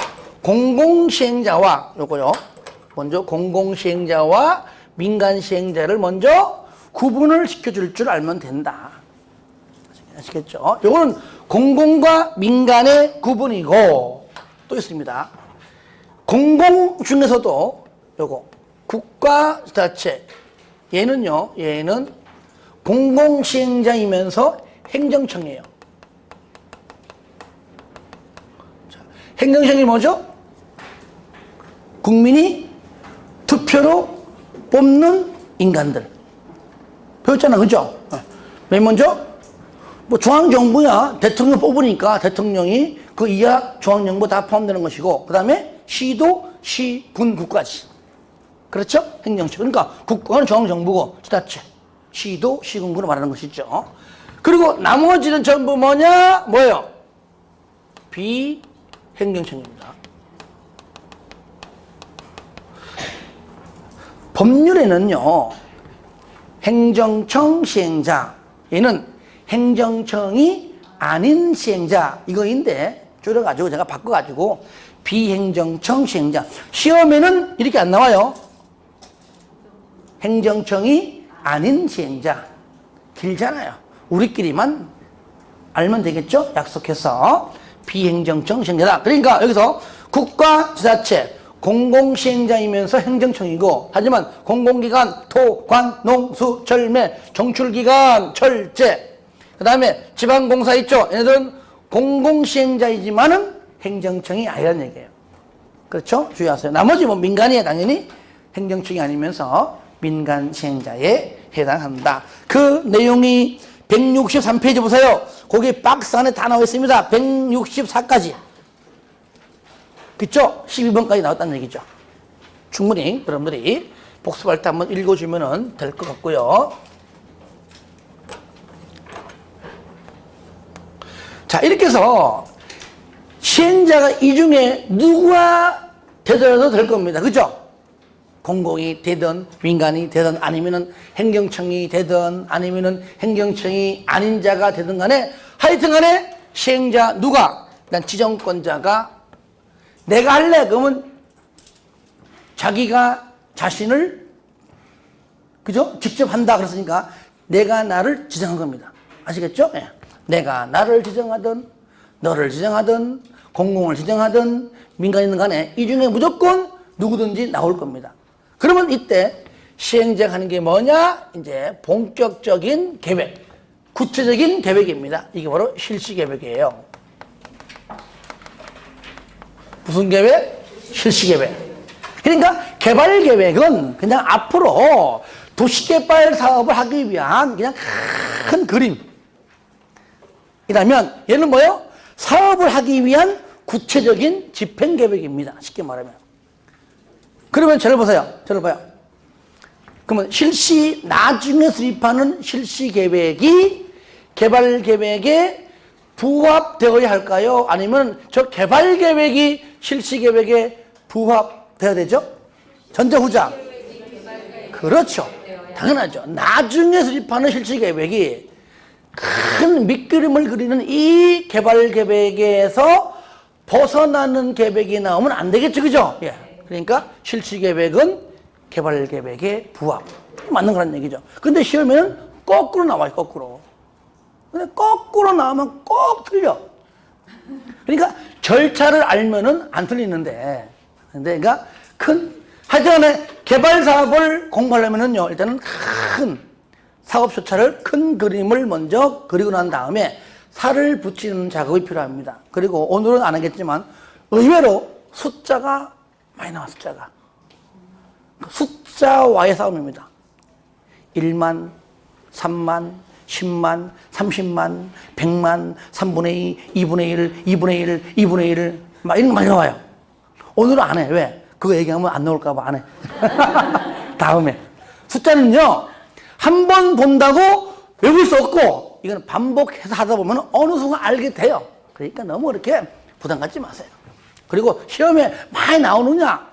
공공시행자와 요거요. 먼저 공공시행자와 민간시행자를 먼저 구분을 시켜줄 줄 알면 된다. 아시겠죠? 요거는 공공과 민간의 구분이고 또 있습니다. 공공 중에서도 요거 국가 지자체. 얘는요, 얘는 공공시행자이면서 행정청이에요. 자, 행정청이 뭐죠? 국민이 투표로 뽑는 인간들. 배웠잖아, 그죠? 맨 먼저, 뭐 중앙정부야 대통령 뽑으니까 대통령이 그 이하 중앙정부 다 포함되는 것이고, 그 다음에 시도, 시, 군, 국까지. 그렇죠? 행정청. 그러니까 국가는 중앙정부고, 지자체. 시도, 시군구를 말하는 것이죠. 그리고 나머지는 전부 뭐냐? 뭐예요? 비행정청입니다. 법률에는요, 행정청 시행자, 얘는 행정청이 아닌 시행자, 이거인데, 줄여가지고 제가 바꿔가지고, 비행정청 시행자. 시험에는 이렇게 안 나와요. 행정청이 아닌 시행자. 길잖아요. 우리끼리만 알면 되겠죠? 약속해서. 비행정청 시행자다. 그러니까 여기서 국가, 지자체, 공공시행자이면서 행정청이고, 하지만 공공기관, 토, 관, 농, 수, 철매, 정출기관, 철제, 그 다음에 지방공사 있죠? 얘네들은 공공시행자이지만은 행정청이 아니라는 얘기예요. 그렇죠? 주의하세요. 나머지 뭐 민간이 당연히 행정청이 아니면서 민간 시행자에 해당한다. 그 내용이 163페이지 보세요. 거기 박스 안에 다 나와 있습니다. 164까지. 그쵸? 12번까지 나왔다는 얘기죠. 충분히 여러분들이 복습할 때 한번 읽어주면 될 것 같고요. 자, 이렇게 해서 시행자가 이 중에 누가 되더라도 될 겁니다. 그죠? 공공이 되든 민간이 되든 아니면은 행정청이 되든 아니면은 행정청이 아닌 자가 되든 간에 하여튼 간에 시행자 누가? 일단 지정권자가 내가 할래 그러면 자기가 자신을 그죠? 직접 한다 그랬으니까 내가 나를 지정한 겁니다. 아시겠죠? 네. 내가 나를 지정하든 너를 지정하든 공공을 지정하든 민간이든 간에 이 중에 무조건 누구든지 나올 겁니다. 그러면 이때 시행자가 하는 게 뭐냐? 이제 본격적인 계획, 구체적인 계획입니다. 이게 바로 실시계획이에요. 무슨 계획? 실시계획. 그러니까 개발계획은 그냥 앞으로 도시개발 사업을 하기 위한 그냥 큰 그림. 이라면 얘는 뭐예요? 사업을 하기 위한 구체적인 집행계획입니다. 쉽게 말하면. 그러면 저를 보세요. 저를 봐요. 그러면 나중에 수립하는 실시계획이 개발계획에 부합되어야 할까요? 아니면 저 개발계획이 실시계획에 부합되어야 되죠? 전자, 후자? 그렇죠. 당연하죠. 나중에 수립하는 실시계획이 큰 밑그림을 그리는 이 개발계획에서 벗어나는 계획이 나오면 안 되겠죠. 그죠? 예. 그러니까 실시계획은 개발계획에 부합. 맞는 거란 얘기죠. 근데 시험에는 거꾸로 나와요. 거꾸로. 근데 거꾸로 나오면 꼭 틀려. 그러니까 절차를 알면은 안 틀리는데. 근데 그러니까 하여튼 개발 사업을 공부하려면은요, 일단은 큰 사업 절차를 큰 그림을 먼저 그리고 난 다음에 살을 붙이는 작업이 필요합니다. 그리고 오늘은 안 하겠지만 의외로 숫자가 많이 나와. 숫자와의 싸움입니다. 1만, 3만, 10만, 30만, 100만, 3분의 2, 2분의 1, 2분의 1, 2분의 1, 막 이런 거 많이 나와요. 오늘은 안 해. 왜? 그거 얘기하면 안 나올까봐 안 해. 다음에. 숫자는요, 한 번 본다고 외울 수 없고, 이건 반복해서 하다 보면 어느 순간 알게 돼요. 그러니까 너무 그렇게 부담 갖지 마세요. 그리고 시험에 많이 나오느냐?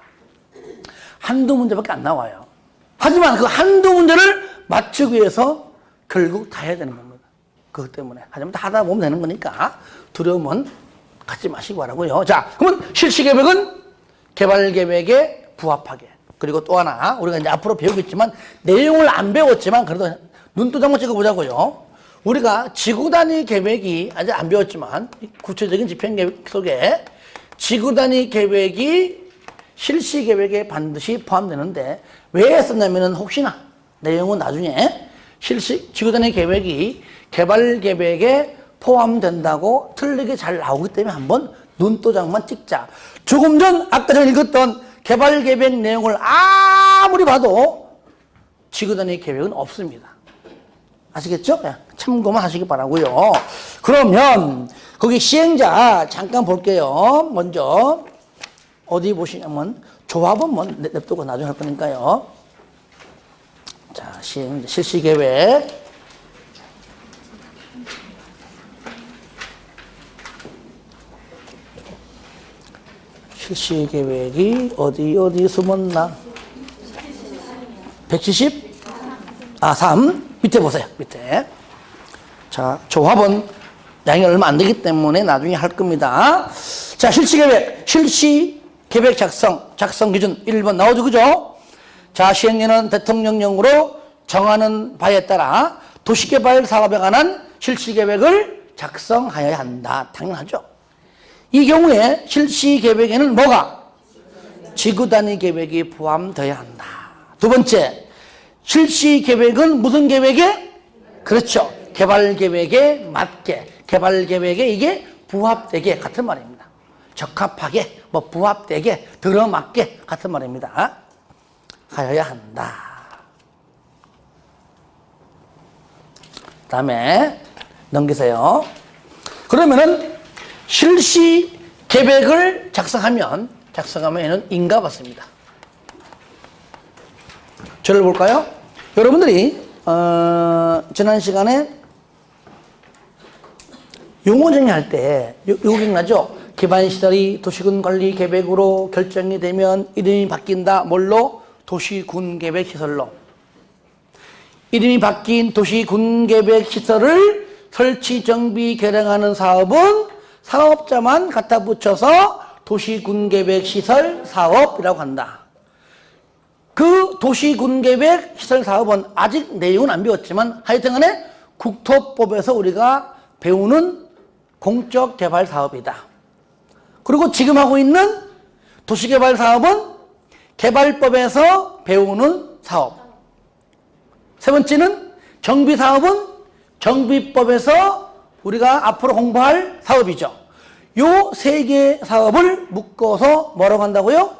한두 문제밖에 안 나와요. 하지만 그 한두 문제를 맞추기 위해서 결국 다 해야 되는 겁니다. 그것 때문에. 하지만 다 하다 보면 되는 거니까 두려움은 갖지 마시기 바라고요. 자, 그러면 실시계획은 개발계획에 부합하게. 그리고 또 하나, 우리가 이제 앞으로 배우겠지만, 내용을 안 배웠지만, 그래도 눈도 한번 찍어보자고요. 우리가 지구단위 계획이, 아직 안 배웠지만, 구체적인 집행계획 속에 지구단위 계획이 실시계획에 반드시 포함되는데 왜 썼냐면은 혹시나 내용은 나중에 지구단위 계획이 개발계획에 포함된다고 틀리게 잘 나오기 때문에 한번 눈도장만 찍자. 조금 전 아까 전에 읽었던 개발계획 내용을 아무리 봐도 지구단위 계획은 없습니다. 아시겠죠? 참고만 하시기 바라고요. 그러면 거기 시행자 잠깐 볼게요. 먼저 어디 보시냐면 조합은 뭐 냅두고 나중에 할 거니까요. 자, 시행자 실시계획. 실시계획이 어디 숨었나? 170? 3. 밑에 보세요. 밑에. 자, 조합은 양이 얼마 안 되기 때문에 나중에 할 겁니다. 자, 실시계획 작성 기준 1번 나오죠, 그죠? 자, 시행령은 대통령령으로 정하는 바에 따라 도시개발 사업에 관한 실시계획을 작성하여야 한다. 당연하죠. 이 경우에 실시계획에는 뭐가? 지구단위 계획이 포함되어야 한다. 두 번째, 실시계획은 무슨 계획에? 그렇죠. 개발계획에 맞게, 개발계획에 이게 부합되게 같은 말입니다. 적합하게, 부합되게, 들어맞게 같은 말입니다. 하여야 한다. 그 다음에 넘기세요. 그러면은 실시계획을 작성하면 얘는 인가 받습니다. 저를 볼까요? 여러분들이 지난 시간에 용어 정리할 때 이거 기억나죠? 기반시설이 도시군관리계획으로 결정이 되면 이름이 바뀐다. 뭘로? 도시군계획시설로. 이름이 바뀐 도시군계획시설을 설치, 정비, 개량하는 사업은 사업자만 갖다 붙여서 도시군계획시설 사업이라고 한다. 그 도시군계획시설 사업은 아직 내용은 안 배웠지만 하여튼간에 국토법에서 우리가 배우는 공적개발 사업이다. 그리고 지금 하고 있는 도시개발 사업은 개발법에서 배우는 사업. 세 번째는 정비사업은 정비법에서 우리가 앞으로 공부할 사업이죠. 요 세 개 사업을 묶어서 뭐라고 한다고요?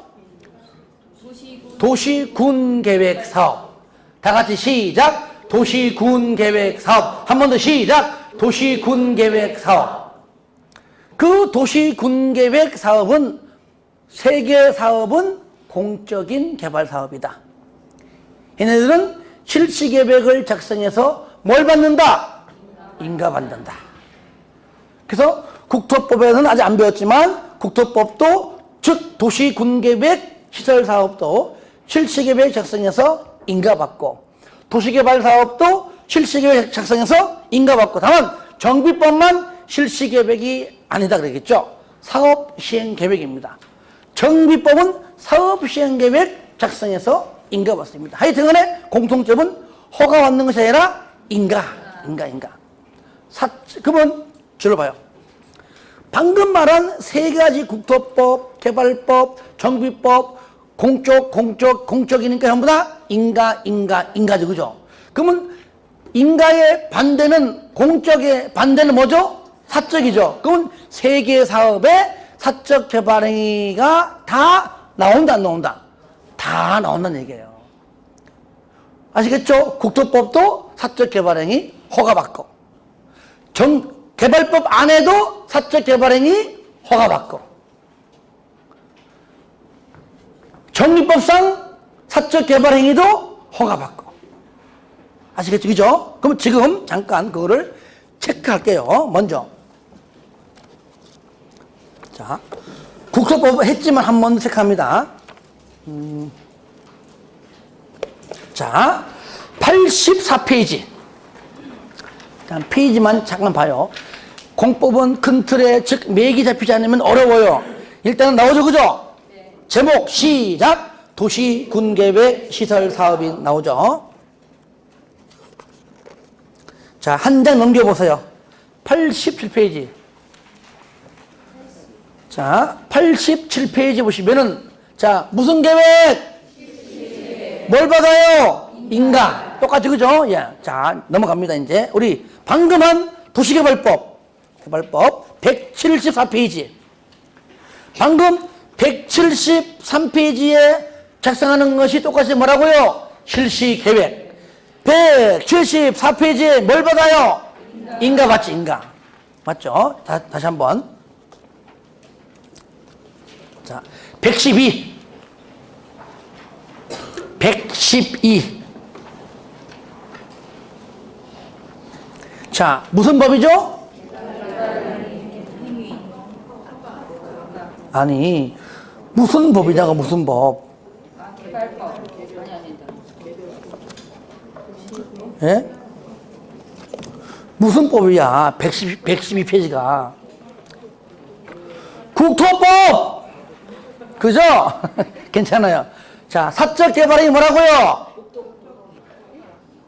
도시군계획 사업. 다 같이 시작. 도시군계획 사업. 한 번 더 시작. 도시군계획 사업. 그 도시군계획 사업은 세 개 사업은 공적인 개발 사업이다. 얘네들은 실시계획을 작성해서 뭘 받는다? 인가 받는다. 그래서 국토법에서는 아직 안 배웠지만 국토법도 즉 도시군계획 시설사업도 실시계획 작성해서 인가받고 도시개발사업도 실시계획 작성해서 인가받고 다만 정비법만 실시계획이 아니다 그러겠죠. 사업시행계획입니다. 정비법은 사업시행계획 작성해서 인가받습니다. 하여튼간에 공통점은 허가 받는 것이 아니라 인가. 그러면 들어봐요. 방금 말한 세 가지 국토법, 개발법, 정비법, 공적이니까 전부 다 인가죠, 그죠? 그러면 인가의 반대는, 공적의 반대는 뭐죠? 사적이죠. 그러면 세 개의 사업에 사적 개발행위가 다 나온다, 안 나온다? 다 나온다는 얘기예요. 아시겠죠? 국토법도 사적 개발행위 허가받고, 개발법 안에도 사적 개발행위 허가받고, 정비법상 사적 개발행위도 허가받고. 아시겠죠? 그죠? 그럼 지금 잠깐 그거를 체크할게요. 먼저. 자, 국토법 했지만 한 번 체크합니다. 자, 84페이지. 일단 페이지만 잠깐 봐요. 공법은 큰 틀에 즉 맥이 잡히지 않으면 어려워요. 일단은 나오죠, 그죠? 네. 제목 시작. 도시군계획 시설사업이 나오죠. 자, 한 장 넘겨보세요. 87페이지. 자, 87페이지 보시면은 자, 무슨 계획? 뭘 받아요? 인가. 똑같이, 그죠? 예. 자, 넘어갑니다, 이제. 우리 방금 한 도시개발법. 174페이지. 방금 173페이지에 작성하는 것이 똑같이 뭐라고요? 실시계획. 174페이지에 뭘 받아요? 인가 받지, 인가. 맞죠? 다시 한번. 자, 112. 112. 자, 무슨 법이죠? 아니, 무슨 법이냐고, 무슨 법? 예? 무슨 법이야? 112페이지가. 국토법! 그죠? 괜찮아요. 자, 사적 개발이 뭐라고요?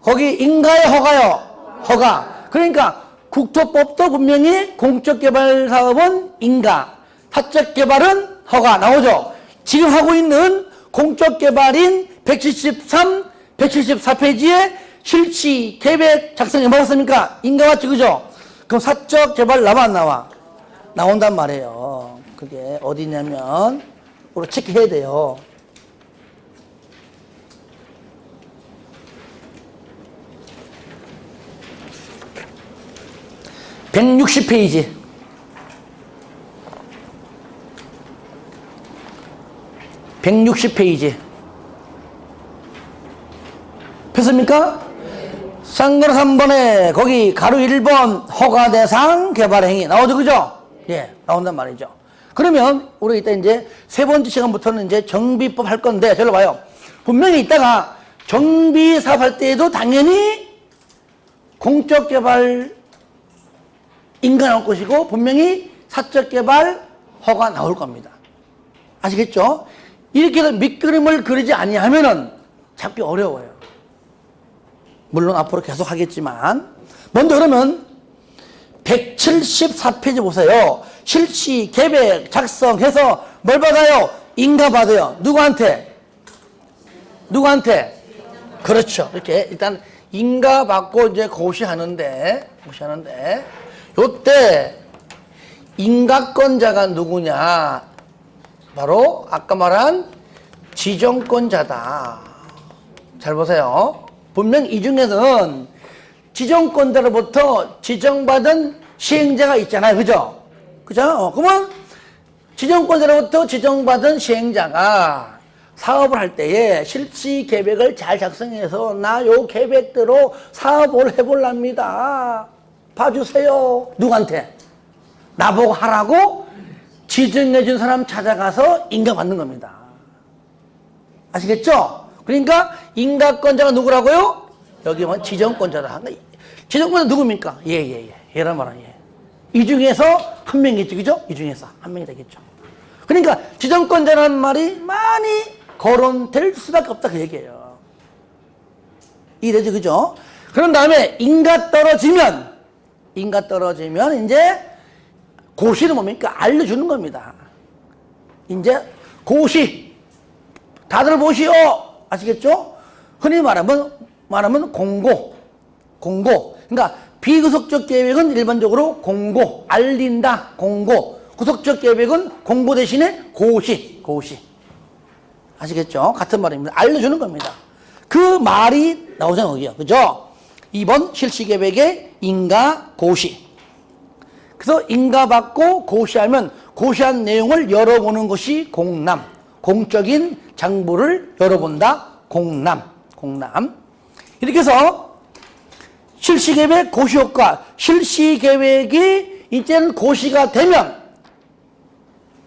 거기 인가요, 허가요? 허가. 그러니까 국토법도 분명히 공적 개발 사업은 인가, 사적 개발은 허가 나오죠. 지금 하고 있는 공적 개발인 173, 174페이지에 실시 계획 작성해 먹었습니까? 인가 맞죠, 그죠? 그럼 사적 개발 나와 안 나와? 나온단 말이에요. 그게 어디냐면 우리 체크해야 돼요. 160페이지. 160페이지. 폈습니까? 쌍거리 3번에 거기 가로 1번 허가 대상 개발 행위 나오죠, 그죠? 예, 나온단 말이죠. 그러면 우리 이따 이제 세 번째 시간부터는 이제 정비법 할 건데, 저로 봐요. 분명히 이따가 정비 사업 할 때에도 당연히 공적 개발 인가 나올 것이고, 분명히 사적 개발 허가 나올 겁니다. 아시겠죠? 이렇게 해서 밑그림을 그리지 아니하면은 잡기 어려워요. 물론 앞으로 계속 하겠지만, 먼저 그러면 174페이지 보세요. 실시 계획 작성해서 뭘 받아요? 인가 받아요. 누구한테? 누구한테? 그렇죠. 이렇게 일단 인가 받고 이제 고시하는데 요때 인가권자가 누구냐? 바로 아까 말한 지정권자다. 잘 보세요. 분명 이 중에는 지정권자로부터 지정받은 시행자가 있잖아요. 그죠? 그죠? 그러면 지정권자로부터 지정받은 시행자가 사업을 할 때에 실시 계획을 잘 작성해서 나 요 계획대로 사업을 해볼랍니다. 봐주세요. 누구한테? 나보고 하라고 지정해준 사람 찾아가서 인가 받는 겁니다. 아시겠죠? 그러니까 인가권자가 누구라고요? 여기 보면 지정권자다. 지정권자 누굽니까? 얘란 말은 예. 이 중에서 한 명이겠죠, 그죠? 이 중에서 한 명이 되겠죠. 그러니까 지정권자라는 말이 많이 거론될 수밖에 없다, 그 얘기예요. 이해되죠, 그죠? 그런 다음에 인가 떨어지면 이제 고시는 뭡니까? 알려주는 겁니다. 이제 고시 다들 보시오. 아시겠죠? 흔히 말하면 공고. 그러니까 비구속적 계획은 일반적으로 공고, 알린다, 공고. 구속적 계획은 공고 대신에 고시. 아시겠죠? 같은 말입니다. 알려주는 겁니다. 그 말이 나오잖아요, 여기요. 그죠? 2번 실시계획의 인가, 고시. 그래서 인가 받고 고시하면 고시한 내용을 열어보는 것이 공람. 공적인 장부를 열어본다. 공람. 이렇게 해서 실시계획 고시효과. 실시계획이 이제는 고시가 되면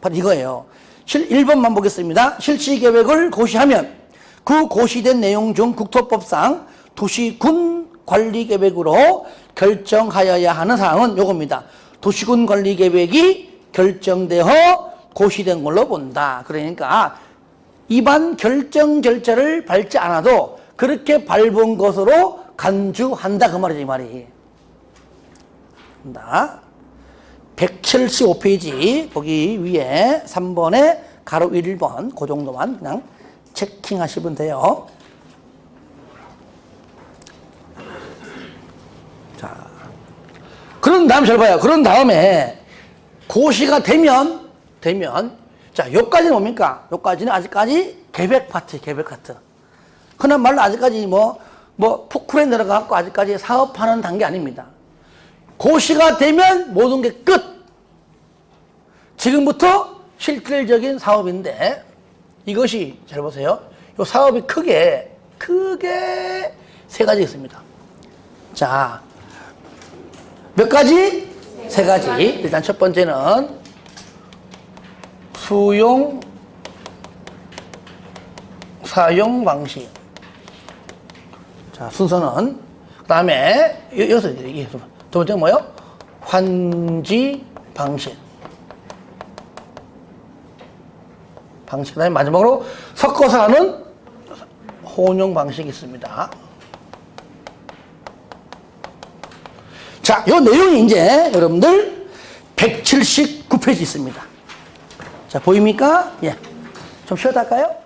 바로 이거예요. 1번만 보겠습니다. 실시계획을 고시하면 그 고시된 내용 중 국토법상 도시군 관리계획으로 결정하여야 하는 사항은 요겁니다. 도시군 관리계획이 결정되어 고시된 걸로 본다. 그러니까 입안 결정 절차를 밟지 않아도 그렇게 밟은 것으로 간주한다, 그 말이죠, 이 말이. 175페이지 거기 위에 3번에 가로 1번 그 정도만 그냥 체킹하시면 돼요. 자, 그런 다음 잘 봐요. 그런 다음에 고시가 되면 자, 요까지는 뭡니까? 요까지는 아직까지 계획 파트. 흔한 말로 아직까지 포크레인 내려가고 아직까지 사업하는 단계 아닙니다. 고시가 되면 모든 게 끝. 지금부터 실질적인 사업인데 이것이 잘 보세요. 이 사업이 크게 세 가지 있습니다. 자, 몇 가지? 세 가지. 일단 첫 번째는 수용 사용 방식. 자, 순서는 그 다음에 여기서 두 번째 뭐요? 환지 방식. 그 다음에 마지막으로 섞어서 하는 혼용 방식이 있습니다. 자, 요 내용이 이제 여러분들 179페이지 있습니다. 자, 보입니까? 예. 좀 쉬었다 할까요?